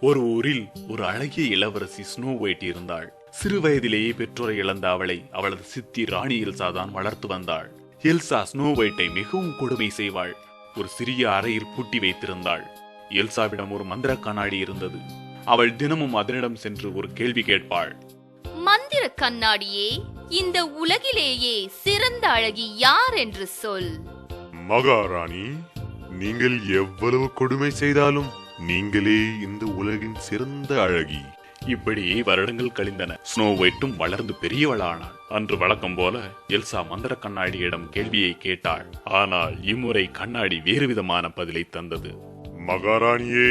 ஒரு ஊரில் ஒரு அழகிய இளவரசி ஸ்னோ ஒயிட் இருந்தாள். சிறு வயதிலேயே பெற்றோரை இழந்த அவளை அவளது சித்தி ராணி எல்சா தான் வளர்த்து வந்தாள். எல்சா ஸ்னோ ஒயிட்டை மிகவும் கொடுமை செய்வாள். ஒரு சிறிய அறையில் பூட்டி வைத்திருந்தாள். எல்சாவிடம் ஒரு மந்திர கண்ணாடி இருந்தது. அவள் தினமும் அதனிடம் சென்று ஒரு கேள்வி கேட்பாள். மந்திர கண்ணாடியே, இந்த உலகிலேயே சிறந்த அழகி யார் என்று சொல். மகாராணி, நீங்கள் எவ்வளவு கொடுமை செய்தாலும் நீங்களே இந்த உலகின் சிறந்த அழகி. இப்படியே வருடங்கள் கழிந்தன. ஸ்னோ ஒயிட்டும் வளர்ந்து பெரியவளானாள். அன்று வழக்கம் போல எல்சா மந்திர கண்ணாடியிடம் கேள்வியை கேட்டாள். ஆனால் இம்முறை கண்ணாடி வேறு விதமான பதிலை தந்தது. மகாராணியே,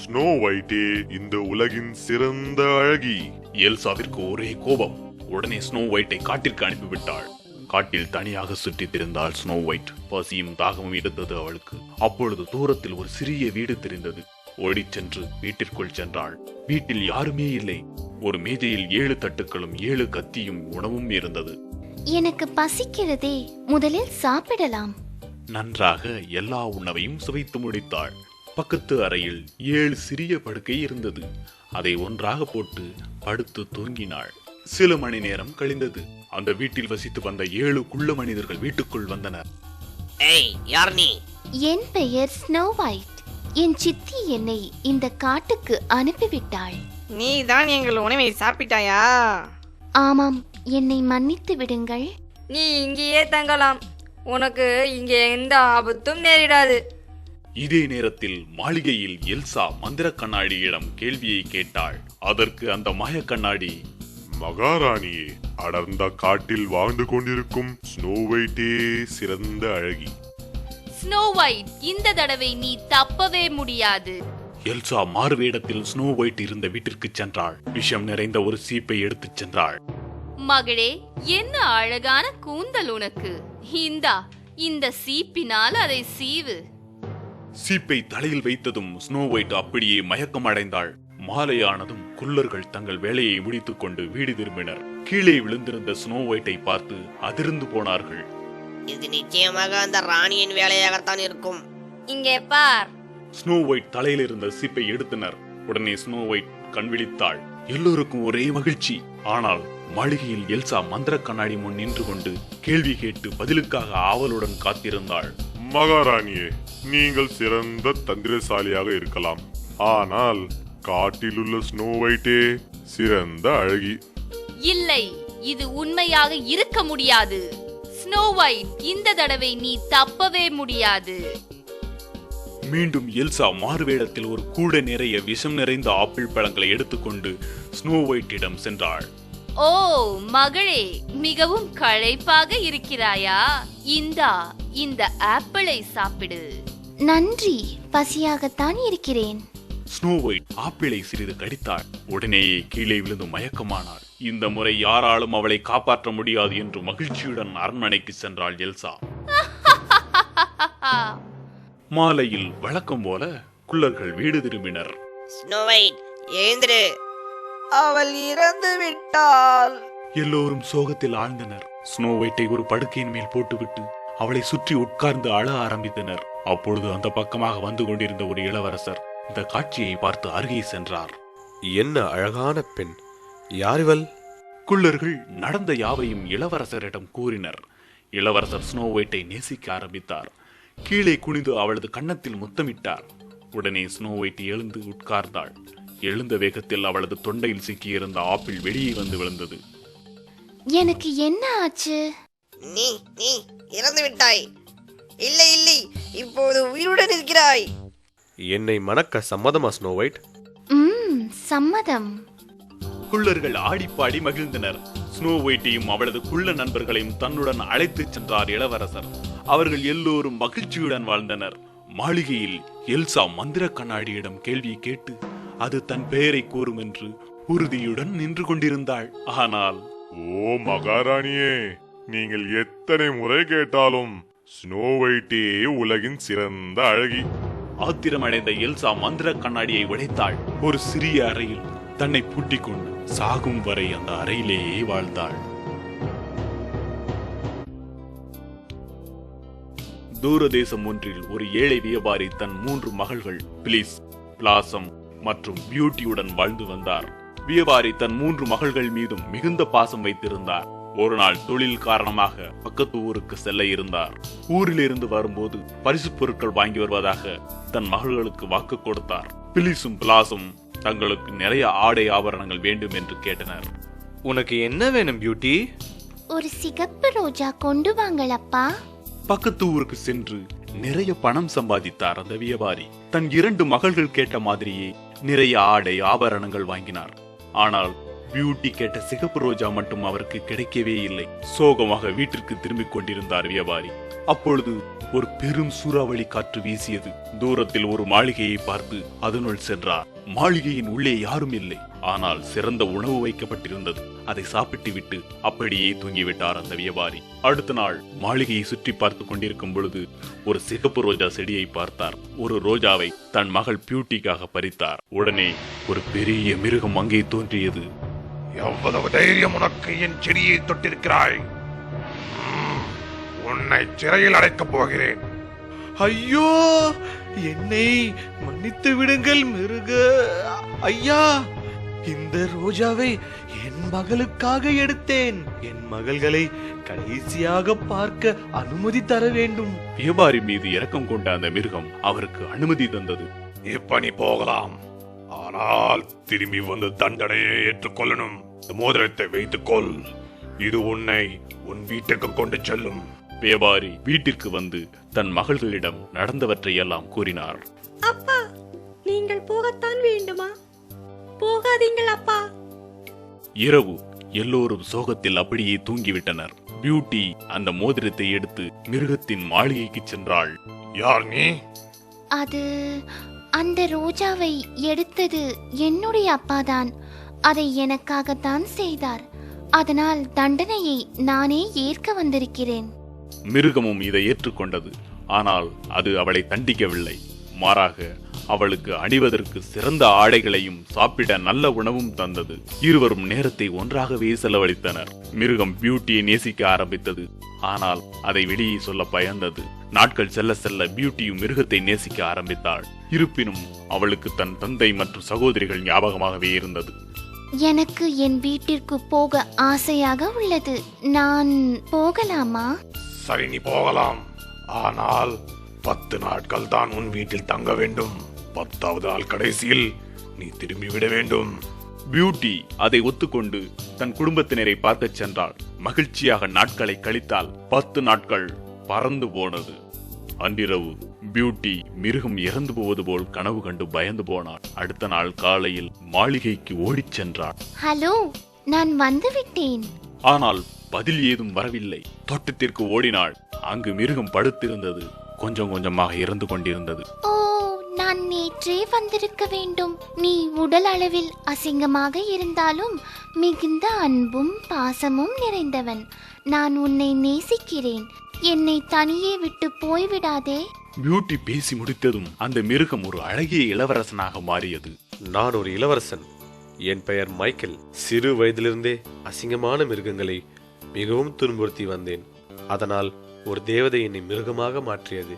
ஸ்னோ ஒயிட்டே இந்த உலகின் சிறந்த அழகி. எல்சாவிற்கு ஒரே கோபம். உடனே ஸ்னோ ஒயிட்டை காட்டிற்கு அனுப்பிவிட்டாள். காட்டில் தனியாக சுற்றி திரிந்தாள் ஸ்னோ ஒயிட். பசியும் தாகமும் எடுத்தது அவளுக்கு. அப்பொழுது தூரத்தில் ஒரு சிறிய வீடு தெரிந்தது. ஓடிச் சென்று வீட்டிற்குள் சென்றாள். வீட்டில் யாருமே இல்லை. ஒரு மேஜையில் 7 தட்டுக்களும் 7 கத்தியும் உணவும் இருந்தது. எனக்கு பசிக்கிறதே, முதலில் சாப்பிடலாம். நன்றாக எல்லா உணவையும் சுவைத்து முடித்தாள். பக்கத்து அறையில் 7 சிறிய படுக்கை இருந்தது. அதை ஒன்றாக போட்டு படுத்து தூங்கினாள். சில மணி நேரம் கழிந்தது. அந்த வீட்டில் வசித்து வந்த 7 குள்ள மனிதர்கள் வீட்டுக்குள் வந்தனர். ஏய், யார் நீ? என் பெயர் ஸ்னோ ஒயிட். என் சித்தி என்னை இந்த காட்டுக்கு அனுப்பிவிட்டாள். நீ தான் எங்கள் உணவை சாப்பிட்டாயா? ஆமாம், என்னை மன்னித்து விடுங்கள். நீ இங்கேயே தங்கலாம். உனக்கு இங்கே எந்த ஆபத்தும் நேரிடாது. இதே நேரத்தில் மாளிகையில் எல்சா மந்திர கண்ணாடியிடம் கேள்வியை கேட்டாள். அதற்கு அந்த மாய கண்ணாடி, மகாராணியே, அடர்ந்த காட்டில் வாழ்ந்து கொண்டிருக்கும் ஸ்னோ ஒயிட்டே சிறந்த அழகி. ஸ்னோ ஒயிட், இந்த தடவை நீ தப்பவே முடியாது. எல்சா மாறுவேடத்தில் ஸ்னோ ஒயிட் இருந்த வீட்டிற்கு சென்றாள். விஷம் நிறைந்த ஒரு சீப்பை எடுத்துச் சென்றாள். மகளே, என்ன அழகான கூந்தல் உனக்கு. இந்தா, இந்த சீப்பினால் அதை சீவு. சீப்பை தலையில் வைத்ததும் ஸ்னோ ஒயிட் அப்படியே மயக்கம் அடைந்தாள். மாலையானதும் குள்ளர்கள் தங்கள் வேலையை முடித்துக் கொண்டு வீடு திரும்பினர். கீழே விழுந்திருந்த ஸ்னோ ஒயிட்டை பார்த்து அதிர்ந்து போனார்கள். இது நிச்சயமாக அந்த ராணியின் வேலையாகத்தான் இருக்கும். இங்கே பார். ஸ்னோ ஒயிட் தலையில் இருந்த சீப்பை எடுத்தனர். உடனே ஸ்னோ ஒயிட் கண் விழித்தாள். எல்லோருக்கும் ஒரே மகிழ்ச்சி. ஆனால் மாளிகையில் எல்சா மந்திர கண்ணாடி முன் நின்று கொண்டு கேள்வி கேட்டு பதிலுக்காக ஆவலுடன் காத்திருந்தாள். மகாராணியே, நீங்கள் சிறந்த தந்திரசாலியாக இருக்கலாம். ஆனால் காட்டில் உள்ள ஸ்னோ ஒயிட்டே சிறந்த அழகி. இல்லை, இது உண்மையாக இருக்க முடியாது. ஸ்னோ ஒயிட், இந்த தடவை நீ தப்பவே முடியாது. மீண்டும் எல்சா மாறுவேடத்தில் ஒரு கூட நிறைய விஷம் நிறைந்த ஆப்பிள் பழங்களை எடுத்துக்கொண்டு ஸ்னோ ஒயிட்டிடம் சென்றாள். ஓ மகளே, மிகவும் களைப்பாக இருக்கிறாயா? இந்தா, இந்த ஆப்பிளை சாப்பிடு. நன்றி, பசியாகத்தான் இருக்கிறேன். ஸ்னோ ஒயிட் ஆப்பிளை சிறிது கடித்தாள். உடனேயே கீழே விழுந்து மயக்கமானாள். இந்த முறை யாராலும் அவளை காப்பாற்ற முடியாது என்று மகிழ்ச்சியுடன் அரண்மனைக்கு சென்றாள் எல்சா. மாலையில் வழக்கம் போல குள்ளர்கள் வீடு திரும்பினர். ஸ்னோ ஒயிட், எழுந்திரு. அவள் இறந்து விட்டாள். எல்லோரும் சோகத்தில் ஆழ்ந்தனர். ஸ்னோ ஒயிட்டை ஒரு படுக்கையின் மேல் போட்டுவிட்டு அவளை சுற்றி உட்கார்ந்து அழ ஆரம்பித்தனர். அப்பொழுது அந்த பக்கமாக வந்து கொண்டிருந்த ஒரு இளவரசர் இந்த காட்சியை பார்த்து அருகே சென்றார். என்ன அழகான பெண்! யார் இவள்? குள்ளர்கள் நடந்த யாவையும் இளவரசரிடம் கூறினர். இளவரசர் ஸ்னோ ஒயிட்டை நேசிக்க ஆரம்பித்தார். கீழே குனிந்து அவளது கன்னத்தில் முத்தமிட்டார். உடனே ஸ்னோ ஒயிட் எழுந்து உட்கார்ந்தாள். எழுந்த வேகத்தில் அவளது தொண்டையில் சிக்கியிருந்த ஆப்பிள் வெளியே வந்து விழுந்தது. எனக்கு என்ன ஆச்சு? நீ நீ இறந்து விட்டாய். இல்லை இல்லை, இப்போது உயிருடன் இருக்கிறாய். என்னை மணக்க சம்மதமா ஸ்னோ ஒயிட்? சம்மதம். குள்ளர்கள் ஆடிப்பாடி மகிழ்ந்தனர். ஸ்னோ ஒயிட்டையும் அவளது குள்ள நண்பர்களையும் தன்னுடன் அழைத்துச் சென்றார் இளவரசர். அவர்கள் எல்லோரும் மகிழ்ச்சியுடன் வாழ்ந்தனர். மாளிகையில் எல்சா மந்திர கண்ணாடியிடம் கேள்வி கேட்டு அது தன் பெயரை கூறும் என்று உறுதியுடன் நின்று கொண்டிருந்தாள். ஆனால் ஓ மகாராணியே, நீங்கள் எத்தனை முறை கேட்டாலும் ஸ்னோ ஒயிட்டே உலகின் சிறந்த அழகி. ஆத்திரமடைந்த எல்சா மந்திர கண்ணாடியை உடைத்தாள். ஒரு சிறிய அறையில் தன்னை பூட்டிக் கொண்டு சாகும் வரை அந்த அறையிலேயே வாழ்ந்தாள். தூரதேசம் ஒன்றில் ஒரு ஏழை வியாபாரி தன் 3 மகள்கள் பிளிஸ், பிளாசம், மற்றும் பியூட்டியுடன் வாழ்ந்து வந்தார். வியாபாரி தன் 3 மகள்கள் மீதும் மிகுந்த பாசம் வைத்திருந்தார். ஒரு நாள் தொழில் காரணமாக பக்கத்து ஊருக்கு செல்ல இருந்தார். ஊரிலிருந்து வரும்போது பரிசு பொருட்கள் வாங்கி வருவதாக தன் மகள்களுக்கு வாக்கு கொடுத்தார். பிலிசும் பிளாசும் தங்களுக்கு நிறைய ஆடை ஆபரணங்கள் வேண்டும் என்று கேட்டனர். உனக்கு என்ன வேணும் பியூட்டி? ஒரு சிகப்பு ரோஜா கொண்டு வாங்களப்பா. பக்கத்து ஊருக்கு சென்று நிறைய பணம் சம்பாதித்தார் அந்த வியாபாரி. தன் 2 மகள்கள் கேட்ட மாதிரியே நிறைய ஆடை ஆபரணங்கள் வாங்கினார். ஆனால் பியூட்டி கேட்ட சிகப்பு ரோஜா மட்டும் அவருக்கு கிடைக்கவே இல்லை. சோகமாக வீட்டிற்கு திரும்பிக் கொண்டிருந்தார் வியாபாரி. அப்பொழுது ஒரு பெரும் சூறாவளி காற்று வீசியது. தூரத்தில் ஒரு மாளிகையை பார்த்து அதனுள் சென்றார். மாளிகையின் உள்ளே யாரும் இல்லை. ஆனால் சிறந்த உணவு வைக்கப்பட்டிருந்தது. அதை சாப்பிட்டு விட்டு அப்படியே தூங்கிவிட்டார் அந்த வியாபாரி. அடுத்த நாள் மாளிகையை சுற்றி பார்த்து கொண்டிருக்கும் பொழுது ஒரு சிகப்பு ரோஜா செடியை பார்த்தார். ஒரு ரோஜாவை தன் மகள் பியூட்டிக்காக பறித்தார். உடனே ஒரு பெரிய மிருகம் அங்கே தோன்றியது. எவ்வளவு தைரியம் உனக்கு என் செடியை தொட்டிருக்கிறாய்? உன்னை சிறையில் அடைக்கப் போகிறேன். ஐயோ, என்னை மன்னித்து விடுங்கள் மிருக ஐயா. இந்த ரோஜாவை என் மகளுக்காக எடுத்தேன். என் மகள்களை கடைசியாக பார்க்க அனுமதி தர வேண்டும். வியாபாரி மீது இரக்கம் கொண்ட அந்த மிருகம் அவருக்கு அனுமதி தந்தது. இப்ப நீ போகலாம். ஆனால் திரும்பி வந்து தண்டனையை ஏற்றுக்கொள்ளணும். இந்த மோதிரத்தை வைத்துக்கொள். இது உன்னை உன் வீட்டுக்கு கொண்டு செல்லும். வியாபாரி வீட்டிற்கு வந்து தன் மகள்களிடம் நடந்தவற்றை எல்லாம் கூறினார். அப்பா, நீங்கள் போகத்தான் வேண்டுமா? போகாதீங்கள் அப்பா. இரவு எல்லோரும் சோகத்தில் அப்படியே தூங்கிவிட்டனர். பியூட்டி அந்த மோதிரத்தை எடுத்து மிருகத்தின் மாளிகைக்கு சென்றாள். யார் நீ? அது அந்த ரோஜாவை எடுத்தது என்னுடைய அப்பாதான். அதை எனக்காகத்தான் செய்தார். அதனால் தண்டனையை நானே ஏற்க வந்திருக்கிறேன். மிருகமும் இதை ஏற்றுக்கொண்டது. ஆனால் அது அவளை தண்டிக்கவில்லை. மாறாக அவளுக்கு அணிவதற்கு சிறந்த ஆடைகளையும் சாப்பிட நல்ல உணவும் தந்தது. இருவரும் நேரத்தை ஒன்றாகவே செலவழித்தனர். மிருகம் பியூட்டியை நேசிக்க ஆரம்பித்தது. ஆனால் அதை வெளியே சொல்ல பயந்தது. நாட்கள் செல்ல செல்ல பியூட்டியும் மிருகத்தை நேசிக்க ஆரம்பித்தாள். இருப்பினும் அவளுக்கு தன் தந்தை மற்றும் சகோதரிகள் ஞாபகமாகவே இருந்தது. எனக்கு என் வீட்டிற்கு போக ஆசையாக உள்ளது. நான் போகலாமா? சரி, நீ போகலாம். ஆனால் 10 நாட்கள் தான் உன் வீட்டில் தங்க வேண்டும். 10வது நாள் கடைசியில் நீ திரும்பி விட வேண்டும். பியூட்டி அதை ஒத்துக்கொண்டு தன் குடும்பத்தினரை பார்க்க சென்றாள். மகிழ்ச்சியாக நாட்களை கழித்தால் 10 நாட்கள் பறந்து போனது. அன்றிரவு பியூட்டி மிருகம் இறந்து போவது போல் கனவு கண்டு பயந்து போனாள். அடுத்த நாள் காலையில் மாளிகைக்கு ஓடிச் சென்றாள். ஹலோ, நான் வந்துவிட்டேன். ஆனால் பதில் ஏதும் வரவில்லை. தோட்டத்திற்கு ஓடினாள். அங்கு மிருகம் படுத்திருந்தது. கொஞ்சம் கொஞ்சமாக இறந்து கொண்டிருந்தது. ஓ, நான் நேற்றே வந்திருக்க வேண்டும். நீ உடல் அளவில் அசிங்கமாக இருந்தாலும் மிகுந்த அன்பும் பாசமும் நிறைந்தவன். நான் உன்னை நேசிக்கிறேன். என்னை தனியே விட்டு போய்விடாதே. பியூட்டி பேசி முடித்ததும் அந்த மிருகம் ஒரு அழகிய இளவரசனாக மாறியது. நான் ஒரு இளவரசன். என் பெயர் மைக்கேல். சிறு வயதிலிருந்தே அசிங்கமான மிருகங்களை மிகவும் துன்புறுத்தி வந்தேன். அதனால் ஒரு தேவதை என்னை மிருகமாக மாற்றியது.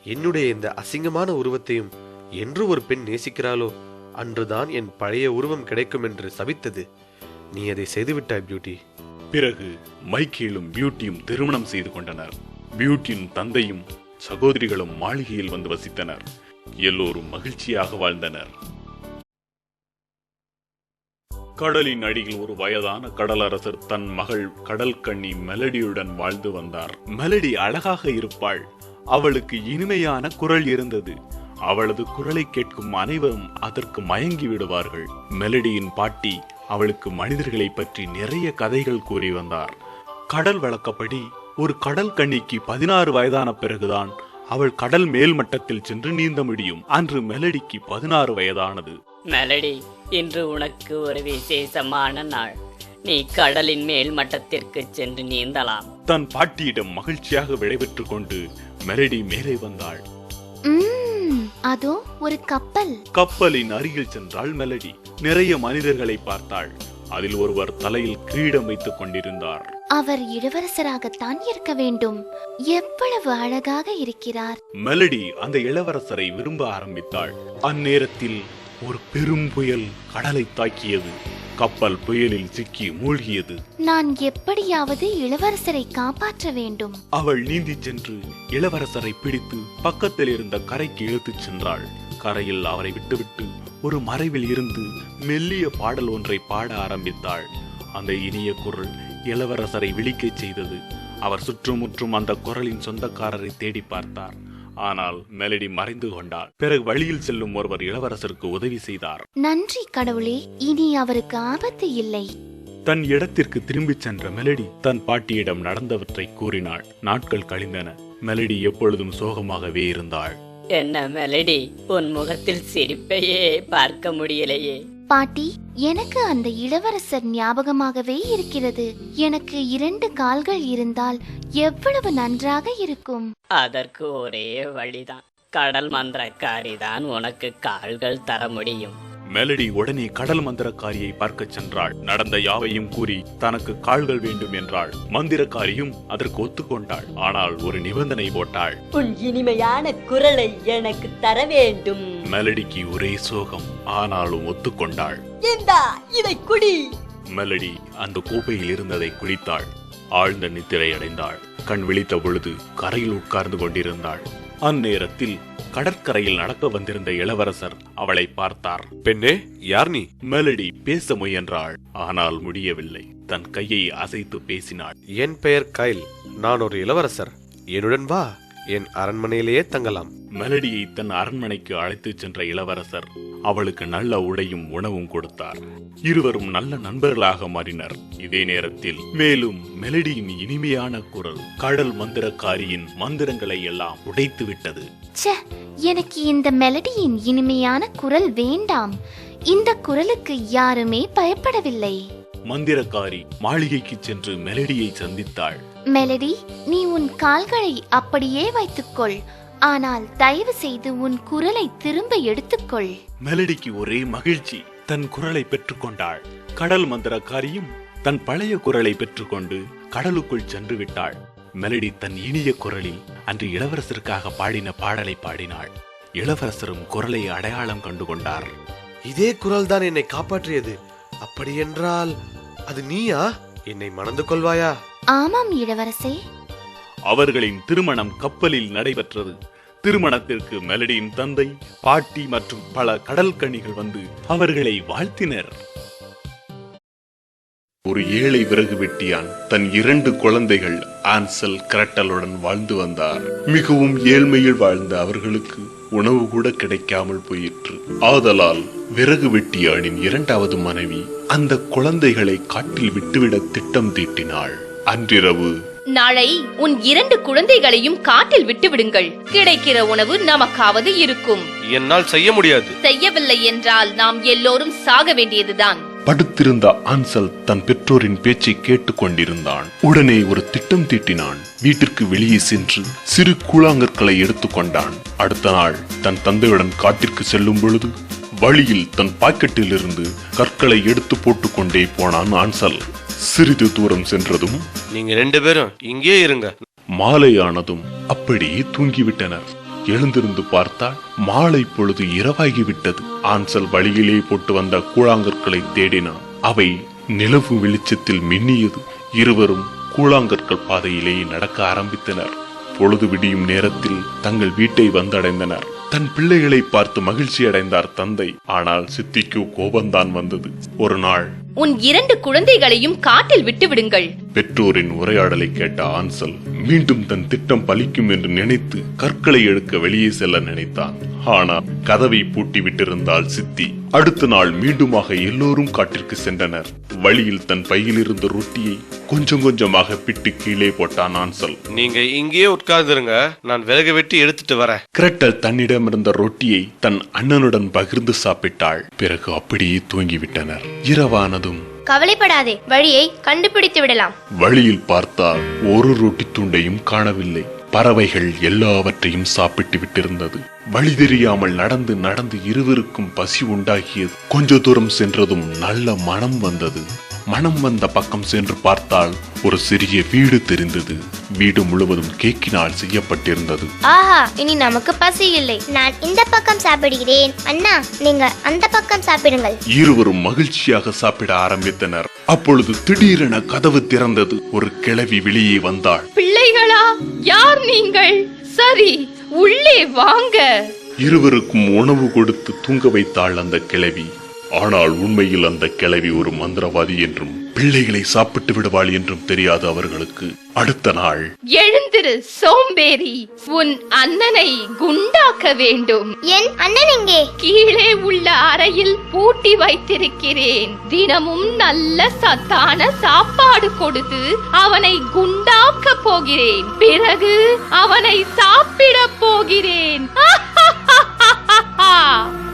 என்னுடைய இந்த அசிங்கமான உருவத்தையும் என்று ஒரு பெண் நேசிக்கிறாளோ அன்றுதான் என் பழைய உருவம் கிடைக்கும் என்று சபித்தது. நீ அதை செய்துவிட்டாய் பியூட்டி. பிறகு மைக்கேலும் பியூட்டியும் திருமணம் செய்து கொண்டனர். பியூட்டியின் தந்தையும் சகோதரிகளும் மாளிகையில் வந்து வசித்தனர். எல்லோரும் மகிழ்ச்சியாக வாழ்ந்தனர். கடலின் அடியில் ஒரு வயதான கடலரசர் தன் மகள் கடல் கன்னி மெலடியுடன் வாழ்ந்து வந்தார். மெலடி அழகாக இருப்பாள். அவளுக்கு இனிமையான குரல் இருந்தது. அவளது குரலை கேட்கும் அனைவரும் அதற்கு மயங்கி விடுவார்கள். மெலடியின் பாட்டி அவளுக்கு மனிதர்களை பற்றி நிறைய கதைகள் கூறி வந்தார். கடல் வழக்கப்படி ஒரு கடல் கன்னிக்கு 16 வயதான பிறகுதான் அவள் கடல் மேல் மட்டத்தில் சென்று நீந்த முடியும். அன்று மெலடிக்கு 16 வயதானது. மெலடி, இன்று உனக்கு ஒரு விசேஷமான நாள். நீ கடலின் மேல் மட்டத்திற்கு சென்று நீந்தலாம். தன் பாட்டியிடம் மகிழ்ச்சியாக விடைபெற்றுக் கொண்டு மெலடி மேலே வந்தாள். அதோ ஒரு கப்பல். கப்பலின் அருகில் சென்றாள் மெலடி. நிறைய மனிதர்களை பார்த்தாள். அதில் ஒருவர் தலையில் கிரீடம் வைத்துக் கொண்டிருந்தார். அவர் இளவரசராகத்தான் இருக்க வேண்டும். எவ்வளவு அழகாக இருக்கிறார். மெலடி அந்த இளவரசரை விரும்ப ஆரம்பித்தாள். அந்நேரத்தில் ஒரு பெரும் புயல் கடலை தாக்கியது. கப்பல் புயலில் சிக்கி மூழ்கியது. நான் எப்படியாவது இளவரசரை காப்பாற்ற வேண்டும். அவள் நீந்தி சென்று இளவரசரை பிடித்து பக்கத்தில் இருந்த கரைக்கு இழுத்துச் சென்றாள். கரையில் அவரை விட்டுவிட்டு ஒரு மறைவில் இருந்து மெல்லிய பாடல் ஒன்றை பாட ஆரம்பித்தாள். அந்த இனிய குரல் இளவரசரை விழிக்கச் செய்தது. அவர் சுற்றுமுற்றும் அந்த குரலின் சொந்தக்காரரை தேடி பார்த்தார். ஆனால் மெலடி மறைந்து கொண்டாள். பிறகு வழியில் செல்லும் ஒருவர் இளவரசருக்கு உதவி செய்தார். நன்றி கடவுளே, இனி அவருக்கு ஆபத்து இல்லை. தன் இடத்திற்கு திரும்பிச் சென்ற மெலடி தன் பாட்டியிடம் நடந்தவற்றை கூறினாள். நாட்கள் கழிந்தன. மெலடி எப்பொழுதும் சோகமாகவே இருந்தாள். என்ன மெலடி, உன் முகத்தில் சிரிப்பையே பார்க்க முடியலையே. பாட்டி, எனக்கு அந்த இளவரசர் ஞாபகமாகவே இருக்கிறது. எனக்கு 2 கால்கள் இருந்தால் எவ்வளவு நன்றாக இருக்கும். அதற்கு ஒரே வழிதான். கடல் மந்திரக்காரிதான் உனக்கு கால்கள் தர முடியும். மெலடி உடனே கடல் மந்திரக்காரியை பார்க்க சென்றாள். நடந்த யாவையும் கூறி தனக்கு கால்கள் வேண்டும் என்றாள். மந்திரக்காரியும் அதற்கு ஒத்துக்கொண்டாள். ஆனால் ஒரு நிபந்தனை போட்டாள். உன் இனிமையான குரலை எனக்கு தர வேண்டும். மெலடிக்கு ஒரே சோகம். ஆனாலும் ஒத்துக்கொண்டாள். இந்தா, இதை குடி. மெலடி அந்த கோப்பையில் இருந்ததை குடித்தாள். ஆழ்ந்த நித்திரை அடைந்தாள். கண் விழித்த பொழுது கரையில் உட்கார்ந்து கொண்டிருந்தாள். அந்நேரத்தில் கடற்கரையில் நடக்க வந்திருந்த இளவரசர் அவளை பார்த்தார். பெண்ணே, யார் நீ? மெலடி பேச முயன்றாள். ஆனால் முடியவில்லை. தன் கையை அசைத்து பேசினாள். என் பெயர் கைல். நான் ஒரு இளவரசர். என்னுடன் வா, என் அரண்மனையிலேயே தங்கலாம். மெலடியை தன் அரண்மனைக்கு அழைத்துச் சென்ற இளவரசர் அவளுக்கு நல்ல உடையும் உணவும் கொடுத்தார். இருவரும் நல்ல நண்பர்களாக மாறினர். இதே நேரத்தில் மேலும் மெலடியின் இனிமையான குரல் கடல் மந்திரக்காரியின் மந்திரங்களை எல்லாம் உடைத்து விட்டது. ச்சே, எனக்கு இந்த மெலடியின் இனிமையான குரல் வேண்டாம். இந்த குரலுக்கு யாருமே பயப்படவில்லை. மந்திரக்காரி மாளிகைக்கு சென்று மெலடியை சந்தித்தாள். மெலடி, நீ உன் கால்களை அப்படியே வைத்துக்கொள். ஆனால் தயவு செய்து உன் குரலை திரும்ப எடுத்துக்கொள். மெலடிக்கு ஒரே மகிழ்ச்சி. தன் குரலை பெற்றுக்கொண்டாள். கடல் மந்திரக்காரியும் தன் பழைய குரலை பெற்றுக்கொண்டு கடலுக்குள் சென்று விட்டாள். மெலடி தன் இனிய குரலில் அன்று இளவரசருக்காக பாடின பாடலை பாடினாள். இளவரசரும் குரலை அடையாளம் கண்டு கொண்டார். இதே குரல் தான் என்னை காப்பாற்றியது. அப்படியென்றால் அது நீயா? என்னை மணந்து கொள்வாயா? ஆமாம் இளவரசே. அவர்களின் திருமணம் கப்பலில் நடைபெற்றது. திருமணத்திற்கு மெலடியின் தந்தை, பாட்டி மற்றும் பல கடல்கன்னிகள் வந்து அவர்களை வாழ்த்தினர். ஒரு ஏழை விறகு வெட்டியான் தன் 2 குழந்தைகள் ஆன்சல், கிரட்டலுடன் வாழ்ந்து வந்தார். மிகவும் ஏழ்மையில் வாழ்ந்த அவர்களுக்கு உணவு கூட கிடைக்காமல் போயிற்று. ஆதலால் விறகு வெட்டியானின் 2வது மனைவி அந்த குழந்தைகளை காட்டில் விட்டுவிட திட்டம் தீட்டினாள். அன்றிரவு, நாளை உன் 2 குழந்தைகளையும் காட்டில் விட்டு விடுங்கள். கிடைக்கிற உணவு நமக்காவது இருக்கும். என்னால் செய்ய முடியாது. செய்யவில்லை என்றால் நாம் எல்லோரும் சாக வேண்டியதுதான். படுத்திருந்த ஆன்சல் தன் பெற்றோரின் பேச்சை கேட்டுக் கொண்டிருந்தான். உடனே ஒரு திட்டம் தீட்டினான். வீட்டிற்கு வெளியே சென்று சிறு கூழாங்கற்களை எடுத்துக்கொண்டான். அடுத்த நாள் தன் தந்தையுடன் காட்டிற்கு செல்லும் பொழுது வழியில் தன் பாக்கெட்டில் இருந்து கற்களை எடுத்து போட்டுக்கொண்டே போனான் ஆன்சல். சிறிது தூரம் சென்றதும், நீங்க 2 பேரும் இங்கே இருங்க. மாலையானதும் அப்படியே தூங்கிவிட்டனர். எழுந்திருந்து பார்த்தால் மாலை பொழுது இரவாகிவிட்டது. ஆன்சல் வழியிலே போட்டு வந்த கூழாங்கற்களை தேடினான். அவை நிலவு வெளிச்சத்தில் மின்னியது. இருவரும் கூழாங்கற்கள் பாதையிலேயே நடக்க ஆரம்பித்தனர். பொழுது விடியும் நேரத்தில் தங்கள் வீட்டை வந்தடைந்தனர். தன் பிள்ளைகளை பார்த்து மகிழ்ச்சி அடைந்தார் தந்தை. ஆனால் சித்திக்கு கோபம்தான் வந்தது. ஒரு நாள், உன் 2 குழந்தைகளையும் காட்டில் விட்டு விடுங்கள். பெற்றோரின் உரையாடலை கேட்ட ஆன்சல் மீண்டும் தன் திட்டம் பலிக்கும் என்று நினைத்து கற்களை எடுக்க வெளியே செல்ல நினைத்தான். ஆனால் கதவை பூட்டி விட்டிருந்தாள் சித்தி. அடுத்த நாள் மீண்டுமாக எல்லோரும் காட்டிற்கு சென்றனர். வழியில் தன் பையில் இருந்த ரொட்டியை கொஞ்சம் கொஞ்சமாக பிட்டு கீழே போட்டான் ஆன்சல். நீங்க இங்கேயே உட்கார்ந்துருங்க, நான் விறகு வெட்டி எடுத்துட்டு வரேன். கிரட்டல் தன்னிடமிருந்த ரொட்டியை தன் அண்ணனுடன் பகிர்ந்து சாப்பிட்டாள். பிறகு அப்படியே தூங்கிவிட்டனர். இரவானதும், கவலைப்படாதே, வழியை கண்டுபிடித்து விடலாம். வழியில் பார்த்தால் ஒரு ரொட்டி துண்டையும் காணவில்லை. பறவைகள் எல்லாவற்றையும் சாப்பிட்டு விட்டிருந்தது. வழி தெரியாமல் நடந்து நடந்து இருவருக்கும் பசி உண்டாகியது. கொஞ்ச தூரம் சென்றதும் நல்ல மனம் வந்தது. மனம் வந்த பக்கம் சென்று பார்த்தால் ஒரு சிறிய வீடு தெரிந்தது. வீடு முழுவதும் கேக்கினால் செய்யப்பட்டிருந்தது. ஆஹா, இனி நமக்கு பசி இல்லை. நான் இந்த பக்கம் சாப்பிடுகிறேன். அண்ணா, நீங்க அந்த பக்கம் சாப்பிடுங்கள். இருவரும் மகிழ்ச்சியாக சாப்பிட ஆரம்பித்தனர். அப்பொழுது திடீரென கதவு திறந்தது. ஒரு கிழவி வெளியே வந்தாள். பிள்ளைகளா, யார் நீங்கள்? சரி, உள்ளே வாங்க. இருவருக்கும் உணவு கொடுத்து தூங்க வைத்தாள் அந்த கிழவி. ஆனால் உண்மையில் அந்த கிழவி ஒரு மந்திரவாதி என்றும் பிள்ளைகளை சாப்பிட்டு விடுவாள் என்றும் தெரியாது அவர்களுக்கு. அடுத்த நாள், எழுந்திரு சோம்பேறி, உன் அண்ணனை குண்டாக்க வேண்டும். என் அண்ணன் எங்கே? கீழே உள்ள அறையில் பூட்டி வைத்திருக்கிறேன். தினமும் நல்ல சத்தான சாப்பாடு கொடுத்து அவனை குண்டாக்க போகிறேன். பிறகு அவனை சாப்பிட போகிறேன்.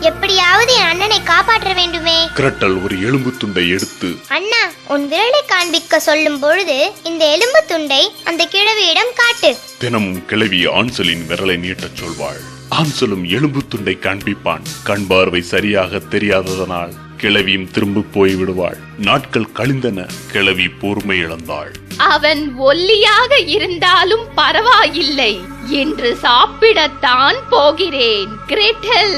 எப்படியாவது என் அண்ணனை காப்பாற்ற வேண்டுமே. கிரட்டல் ஒரு எலும்பு துண்டை எடுத்து, அண்ணா, உன் விரலை காண்பிக்க சொல்லும் பொழுது இந்த எலும்பு துண்டை அந்த கிழவியிடம் காட்டு. தினமும் கிழவி ஆன்சலின் விரலை நீட்டச் சொல்வாள். ஆன்சலும் எலும்பு துண்டை காண்பிப்பான். கண் பார்வை சரியாக தெரியாததனால் கிழவியும் திரும்ப போய் விடுவாள். நாட்கள் கழிந்தன. கிழவி பொறுமை இழந்தாள். அவன் ஒல்லியாக இருந்தாலும் பரவாயில்லை, என்று சாப்பிடத்தான் போகிறேன். கிரெட்டல்,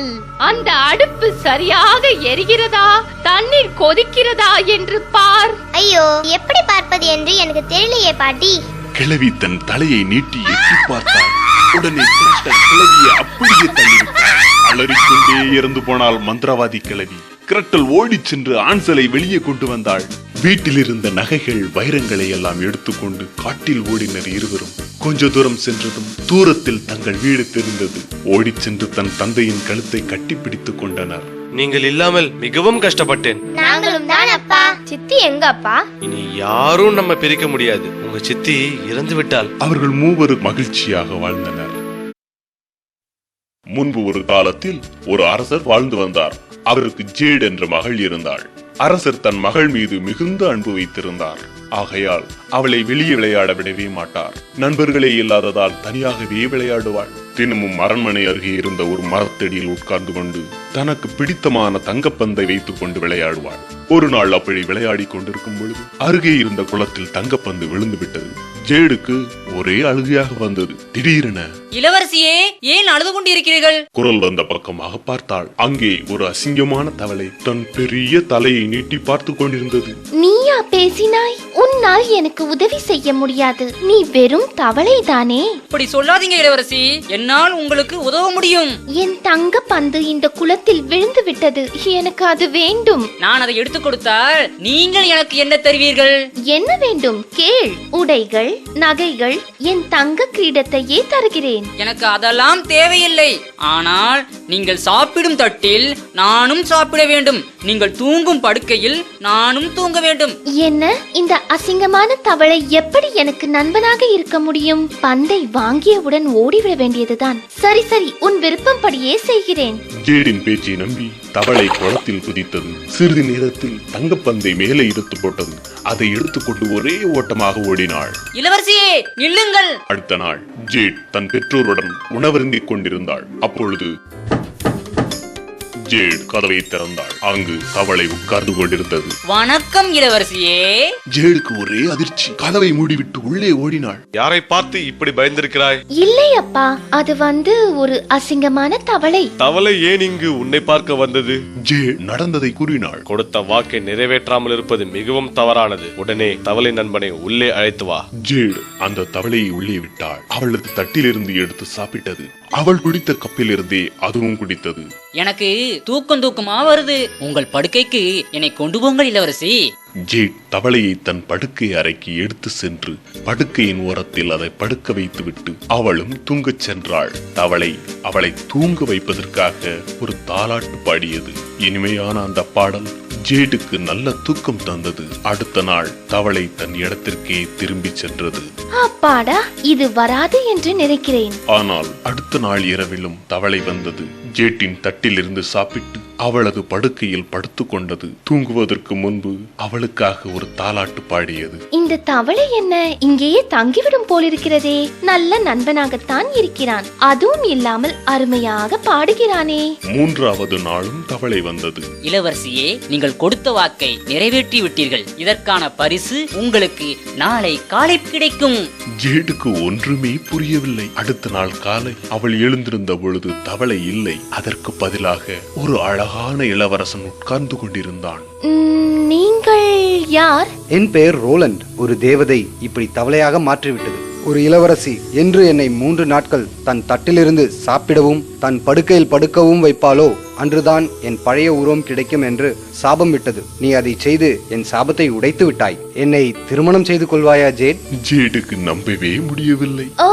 அந்த அடுப்பு சரியாக எரிகிறதா, தண்ணீர் கொதிக்கிறதா என்று பார். ஐயோ, எப்படி பார்ப்பது என்று எனக்கு தெரியலையே பாட்டி. கிழவி தன் தலையை நீட்டி எட்டி பார்த்தாள். உடனே கிரட்டல் கிழவியை அப்படியே தள்ளிவிட்டாள். அலறிக்கொண்டே இறந்து போனாள் மந்திரவாதி கிழவி. கிரட்டல் ஓடிச் சென்று ஆன்சலை வெளியே கொண்டு வந்தாள். வீட்டில் இருந்த நகைகள், வைரங்களை எல்லாம் எடுத்துக்கொண்டு காட்டில் ஓடினர் இருவரும். கொஞ்ச தூரம் சென்றதும் தூரத்தில் தங்கள் வீடு தெரிந்தது. ஓடிச் சென்று தன் தந்தையின் கழுத்தை கட்டிப்பிடித்துக் கொண்டனர். நீங்கள் இல்லாமல் மிகவும் கஷ்டப்பட்டேன். நாங்களும் தான் அப்பா. சித்தி எங்க அப்பா? இனி யாரும் நம்ம பிரிக்க முடியாது. உங்க சித்தி இறந்து விட்டால். அவர்கள் மூவரும் மகிழ்ச்சியாக வாழ்ந்தனர். முன்பு ஒரு காலத்தில் ஒரு அரசர் வாழ்ந்து வந்தார். அவருக்கு ஜேட் என்ற மகள் இருந்தாள். அரசர் தன் மகள் மீது மிகுந்த அன்பு வைத்திருந்தார். ஆகையால் அவளை வெளியே விளையாட விடவே மாட்டார். நண்பர்களே இல்லாததால் தனியாகவே விளையாடுவாள். தினமும் அரண்மனை அருகே இருந்த ஒரு மரத்தடியில் உட்கார்ந்து கொண்டு தனக்கு பிடித்தமான தங்கப்பந்தை வைத்துக் கொண்டு விளையாடுவாள். ஒரு நாள் அப்படி விளையாடி கொண்டிருக்கும் பொழுது அருகே இருந்த குளத்தில் தங்கப்பந்து விழுந்து விட்டது. ஜேடுக்கு ஒரே அழுகையாக வந்தது. திடீரென, இளவரசியே, ஏன் அழுது கொண்டிருக்கிறீர்கள்? குரல் வந்த பக்கமாக பார்த்தாள். அங்கே ஒரு அசிங்கமான தவளை தன் பெரிய தலையை நீட்டி பார்த்து கொண்டிருந்தது. நீயா பேசினாய்? உன்னால் எனக்கு உதவி செய்ய முடியாது. நீ வெறும் தவளை தானே. இப்படி சொல்லாதீங்க இளவரசி, என்னால் உங்களுக்கு உதவ முடியும். என் தங்க பந்து இந்த குளத்தில் விழுந்து விட்டது. எனக்கு அது வேண்டும். நான் அதை எடுத்துக் கொடுத்தால் நீங்கள் எனக்கு என்ன தருவீர்கள்? என்ன வேண்டும் கேள். உடைகள், நகைகள், என் தங்க கிரீடத்தையே தருகிறேன். எனக்கு அதெல்லாம் தேவையில்லை. ஆனால் நீங்கள் சாப்பிடும் தட்டில் நானும் சாப்பிட வேண்டும். நீங்கள் தூங்கும் படுக்கையில் நானும் தூங்க வேண்டும். என்ன, இந்த அசிங்கமான தவளை எப்படி எனக்கு நண்பனாக இருக்க முடியும்? பந்தை வாங்கியவுடன் ஓடிவிட வேண்டியதுதான். சரி சரி, உன் விருப்பம்படியே செய்கிறேன். ஜேடின் பேச்சை நம்பி தவளை குளத்தில் குதித்தது. சிறிது நேரத்தில் தங்கப்பந்தை மேலே எடுத்து போட்டது. அதை எடுத்துக்கொண்டு ஒரே ஓட்டமாக ஓடினாள். இளவரசியே, நில்லுங்கள். அடுத்த நாள் ஜேட் தன் பெற்றோருடன் உணவருந்திக் கொண்டிருந்தாள். அப்பொழுது ஜேட் கதவை திறந்தாள். அங்கு தவளை உட்கார்ந்து கொண்டிருந்தது. வணக்கம் இளவரசியே. ஜேடுக்கு ஒரே அதிர்ச்சி. கதவை மூடிவிட்டு உள்ளே ஓடினாள். யாரை பார்த்து இப்படி பயந்திருக்கிறாய்? இல்லை அப்பா, அது ஒரு அசிங்கமான தவளை. தவளை ஏன் இங்கு உன்னை பார்க்க வந்தது? ஜேட் நடந்ததை கூறினாள். கொடுத்த வாக்கை நிறைவேற்றாமல் இருப்பது மிகவும் தவறானது. உடனே தவளை நண்பனை உள்ளே அழைத்து வா. ஜேட் அந்த தவளையை உள்ளே விட்டாள். அவளது தட்டிலிருந்து எடுத்து சாப்பிட்டது. அவள் குடித்த கப்பில் இருந்தே அதுவும் குடித்தது. எனக்கு தூக்கமா வருது. உங்கள் படுக்கைக்கு என்னை கொண்டு போங்கள் இளவரசி. ஜேட் தவளையை தன் படுக்கை அறைக்கு எடுத்து சென்று படுக்கையின் ஓரத்தில் அதை படுக்க வைத்துவிட்டு அவளும் தூங்கச் சென்றாள். தவளை அவளை தூங்க வைப்பதற்காக ஒரு தாலாட்டு பாடியது. இனிமையான அந்த பாடல் ஜேடுக்கு நல்ல தூக்கம் தந்தது. அடுத்த நாள் தவளை தன் இடத்திற்கே திரும்பி சென்றது. அப்பாடா, இது வராது என்று நினைக்கிறேன். ஆனால் அடுத்த நாள் இரவிலும் தவளை வந்தது. ஜேட்டின் தட்டில் இருந்து சாப்பிட்டு அவளது படுக்கையில் படுத்துக் கொண்டது. தூங்குவதற்கு முன்பு அவளுக்காக ஒரு ஒரு தாலாட்டு பாடியது. இந்த தவளை என்ன இங்கேயே தங்கிவிடும் போலிருக்கிறதே. நல்ல நண்பனாகத்தான் இருக்கிறான். அதுவும் இல்லாமல் அருமையாக பாடுகிறானே. 3வது நாளும் தவளை வந்தது. இளவரசியே, நீங்கள் கொடுத்த வாக்கை நிறைவேற்றி விட்டீர்கள். இதற்கான பரிசு உங்களுக்கு நாளை காலை கிடைக்கும். ஜேடுக்கு ஒன்றுமே புரியவில்லை. அடுத்த நாள் காலை அவள் எழுந்திருந்த பொழுது தவளை இல்லை. அதற்கு பதிலாக ஒரு அழகான இளவரசன் உட்கார்ந்து கொண்டிருந்தான். நீங்கள் யார்? என் பெயர் ரோலண்ட். ஒரு தேவதை இப்படி தவளையாக மாற்றிவிட்டது. ஒரு இளவரசி என்று என்னை 3 நாட்கள் தன் தட்டிலிருந்து சாப்பிடவும் தன் படுக்கையில் படுக்கவும் வைப்பாளோ அன்றுதான் என் பழைய உருவம் கிடைக்கும் என்று சாபம் விட்டது. நீ அதை செய்து என் சாபத்தை உடைத்து விட்டாய். என்னை திருமணம் செய்து கொள்வாயா ஜேட்? ஜேடுக்கு நம்பவே முடியவில்லை. ஓ,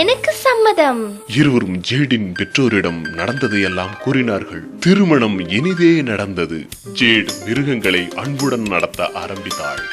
எனக்கு சம்மதம். இருவரும் ஜேடின் பெற்றோரிடம் நடந்ததையெல்லாம் கூறினார்கள். திருமணம் இனிதே நடந்தது. ஜேட் மிருகங்களை அன்புடன் நடத்த ஆரம்பித்தாள்.